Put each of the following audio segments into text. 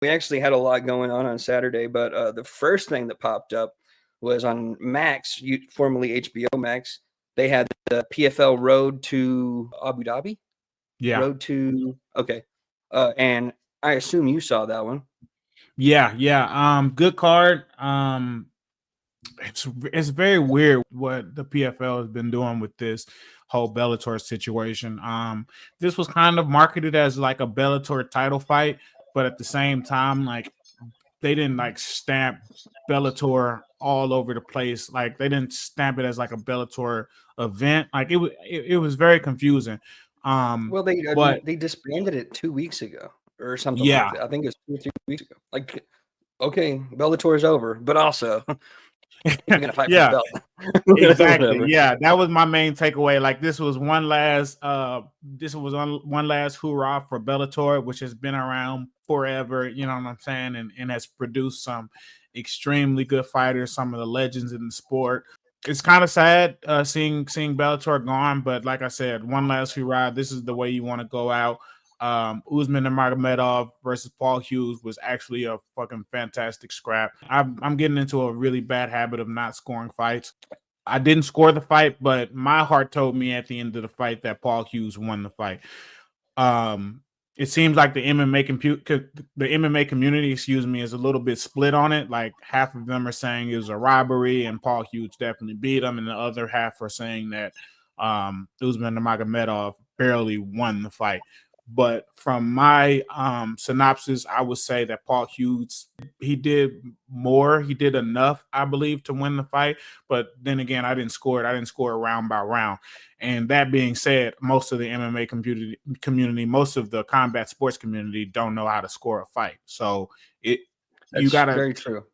We actually had a lot going on Saturday, but the first thing that popped up was on Max, formerly HBO Max. They had the PFL Road to Abu Dhabi. Yeah. Road to okay, and I assume you saw that one. Yeah. Good card. It's very weird what the PFL has been doing with this whole Bellator situation. This was kind of marketed as like a Bellator title fight, but at the same time, like they didn't like stamp Bellator all over the place. Like they didn't stamp it as like a Bellator event. Like it was very confusing. Well, But they disbanded it 2 weeks ago or something like yeah, that. I think it's 2 or 3 weeks ago. Like, okay, Bellator is over, but also we're gonna fight for the yeah. belt. Exactly. Whatever. Yeah, that was my main takeaway. Like this was one last one last hoorah for Bellator, which has been around forever, you know what I'm saying, and has produced some extremely good fighters, some of the legends in the sport. It's kind of sad seeing Bellator gone, but like I said, one last hoorah. This is the way you want to go out. Usman Nurmagomedov versus Paul Hughes was actually a fucking fantastic scrap. I'm getting into a really bad habit of not scoring fights. I didn't score the fight, but my heart told me at the end of the fight that Paul Hughes won the fight. It seems like the MMA community, excuse me, is a little bit split on it. Like half of them are saying it was a robbery and Paul Hughes definitely beat him, and the other half are saying that Usman Nurmagomedov barely won the fight. But from my synopsis, I would say that Paul Hughes, he did more. He did enough, I believe, to win the fight. But then again, I didn't score it. I didn't score it round by round. And that being said, most of the MMA community, most of the combat sports community don't know how to score a fight. So you That's gotta, very true.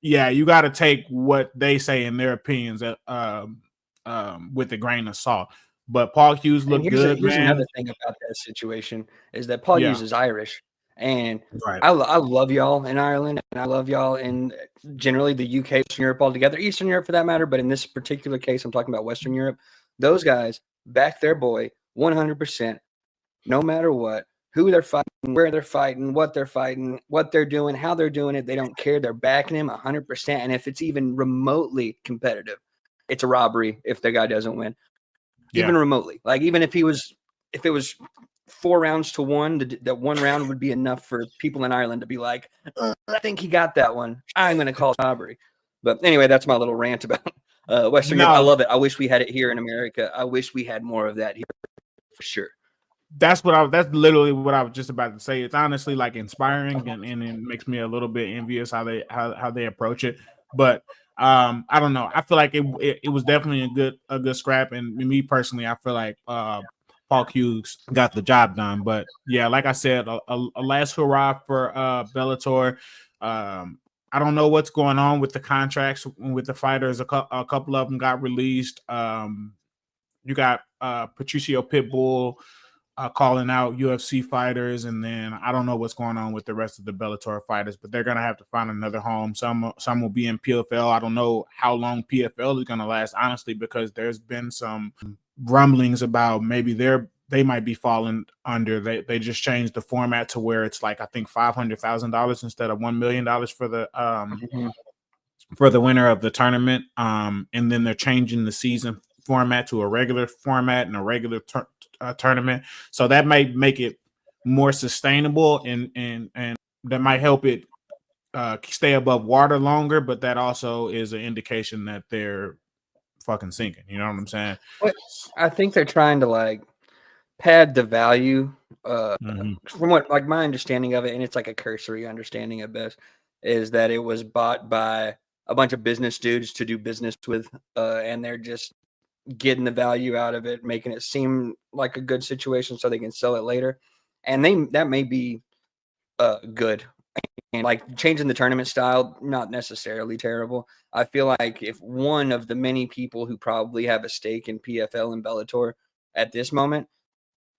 yeah, you gotta take what they say in their opinions with a grain of salt. But Paul Hughes And looked good, here's another man. thing about that situation is that Paul Yeah, Hughes is Irish, and right. I love y'all in Ireland, and I love y'all in generally the UK, Eastern Europe altogether, Eastern Europe for that matter. But in this particular case, I'm talking about Western Europe. Those guys back their boy 100%, no matter what, who they're fighting, where they're fighting, what they're doing, how they're doing it. They don't care. They're backing him 100%. And if it's even remotely competitive, it's a robbery if the guy doesn't win, even Yeah. remotely. Like even if it was 4 rounds to 1, that one round would be enough for people in Ireland to be like, I think he got that one. I'm going to call robbery. But anyway, that's my little rant about Western Europe. I No, love it. I wish we had it here in America. I wish we had more of that here for sure. that's literally what I was just about to say. It's honestly like inspiring and it makes me a little bit envious how they approach it. But I don't know. I feel like it was definitely a good scrap. And me personally, I feel like Paul Hughes got the job done. But yeah, like I said, a last hurrah for Bellator. I don't know what's going on with the contracts with the fighters. A couple of them got released. You got Patricio Pitbull calling out UFC fighters, and then I don't know what's going on with the rest of the Bellator fighters, but they're gonna have to find another home. Some will be in PFL. I don't know how long PFL is gonna last, honestly, because there's been some rumblings about maybe they might be falling under. They just changed the format to where it's like I think $500,000 instead of $1 million for the winner of the tournament. And then they're changing the season format to a regular format and a regular tournament. So that might make it more sustainable and that might help it stay above water longer. But that also is an indication that they're fucking sinking. You know what I'm saying? But I think they're trying to like pad the value. Mm-hmm. From what like my understanding of it, and it's like a cursory understanding at best, is that it was bought by a bunch of business dudes to do business with, and they're just getting the value out of it, making it seem like a good situation so they can sell it later. And that may be good. And like changing the tournament style, not necessarily terrible. I feel like if one of the many people who probably have a stake in PFL and Bellator at this moment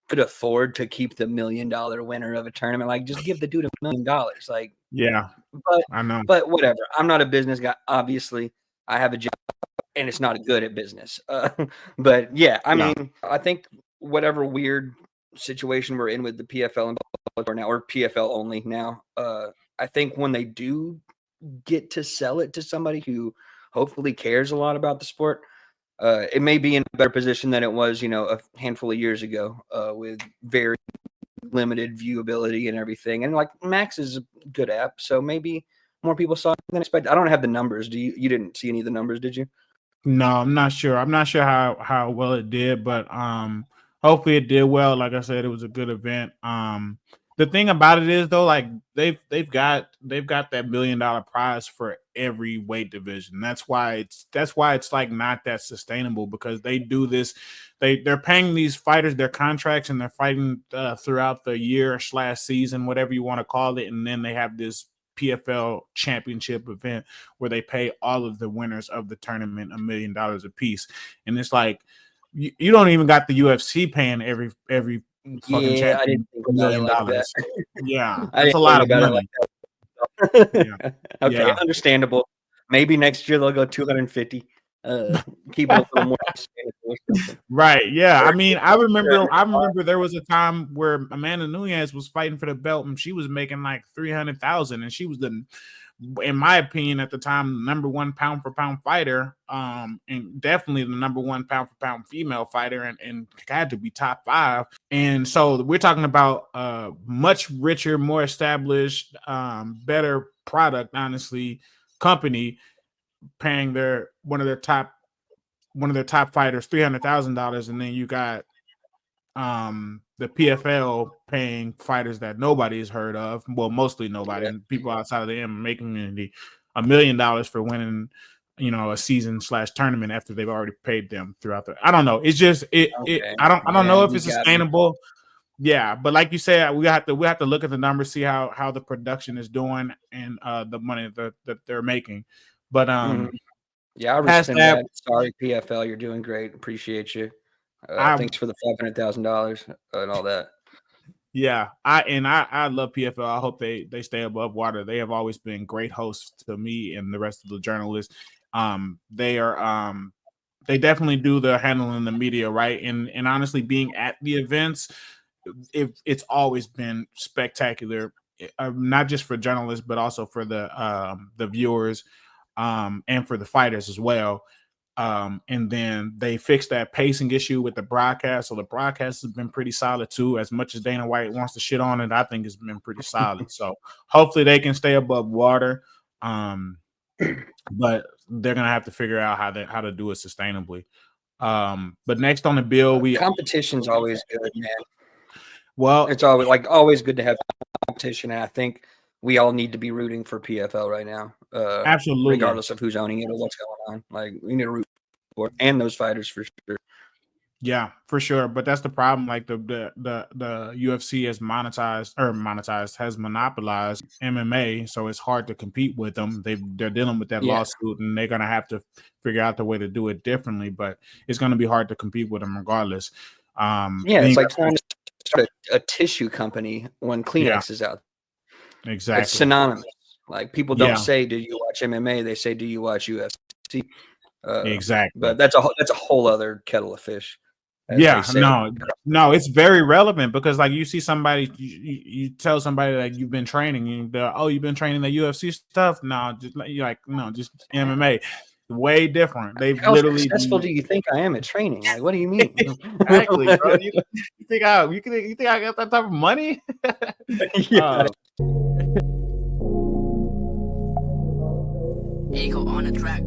could afford to keep the $1 million winner of a tournament, like just give the dude $1 million. Like, Yeah, but I know. whatever. I'm not a business guy. Obviously, I have a job, and it's not good at business. But yeah, I Yeah. mean, I think whatever weird situation we're in with the PFL and Bellator now, or PFL only now, I think when they do get to sell it to somebody who hopefully cares a lot about the sport, it may be in a better position than it was, a handful of years ago, with very limited viewability and everything. And like Max is a good app, so maybe more people saw it than expected. I don't have the numbers. You didn't see any of the numbers, did you? No, I'm not sure. I'm not sure how well it did, but hopefully it did well. Like I said, it was a good event. The thing about it is though, like they've got that $1 million prize for every weight division. That's why it's like not that sustainable, because they do this. They're paying these fighters their contracts, and they're fighting throughout the year / season, whatever you want to call it, and then they have this PFL championship event where they pay all of the winners of the tournament $1 million a piece. And it's like you don't even got the UFC paying every fucking Yeah, I champion didn't think $1 about it million. like that. Yeah, I that's a didn't lot think of about money. it like that. Yeah. Okay, Yeah. understandable. Maybe next year they'll go 250. Keep it a little more sustainable. Right. Yeah. I mean, I remember there was a time where Amanda Nunes was fighting for the belt and she was making like 300,000, and she was in my opinion at the time, the number one pound for pound fighter, and definitely the number one pound for pound female fighter, and had to be top 5. And so we're talking about much richer, more established, better product, honestly, company paying one of their top fighters $300,000, and then you got the PFL paying fighters that nobody's heard of, well, mostly nobody, and people outside of the MMA community, $1 million for winning, a season / tournament after they've already paid them throughout the. I don't know. It's just I don't know if it's sustainable. Yeah, but like you said, we have to look at the numbers, see how the production is doing, and the money that they're making. But yeah, I respect that. Sorry, PFL, you're doing great. Appreciate you. Thanks for the $500,000 and all that. Yeah, I love PFL. I hope they stay above water. They have always been great hosts to me and the rest of the journalists. They definitely do the handling the media right, and honestly, being at the events, it's always been spectacular, not just for journalists but also for the viewers, and for the fighters as well. And then they fixed that pacing issue with the broadcast. So the broadcast has been pretty solid too. As much as Dana White wants to shit on it, I think it's been pretty solid. So hopefully they can stay above water. But they're gonna have to figure out how to do it sustainably. But next on the bill, competition's always good, man. Well, it's always good to have competition, and I think we all need to be rooting for PFL right now. Absolutely, regardless of who's owning it or what's going on. Like, we need to root for it, and those fighters for sure. Yeah, for sure. But that's the problem. Like the UFC has has monopolized MMA, so it's hard to compete with them. They're dealing with that lawsuit, and they're gonna have to figure out the way to do it differently. But it's gonna be hard to compete with them regardless. It's like trying to start a tissue company when Kleenex is out. Exactly, it's synonymous. Like, people don't say, "Do you watch MMA?" They say, "Do you watch UFC?" Exactly. But that's a whole other kettle of fish. Yeah, no, it's very relevant, because like you see somebody, you tell somebody like you've been training, you've been training the UFC stuff. No, just MMA. Way different. They've How literally. successful do you think I am at training? Like, what do you mean? Exactly, bro. You think I got that type of money? Eagle on the track.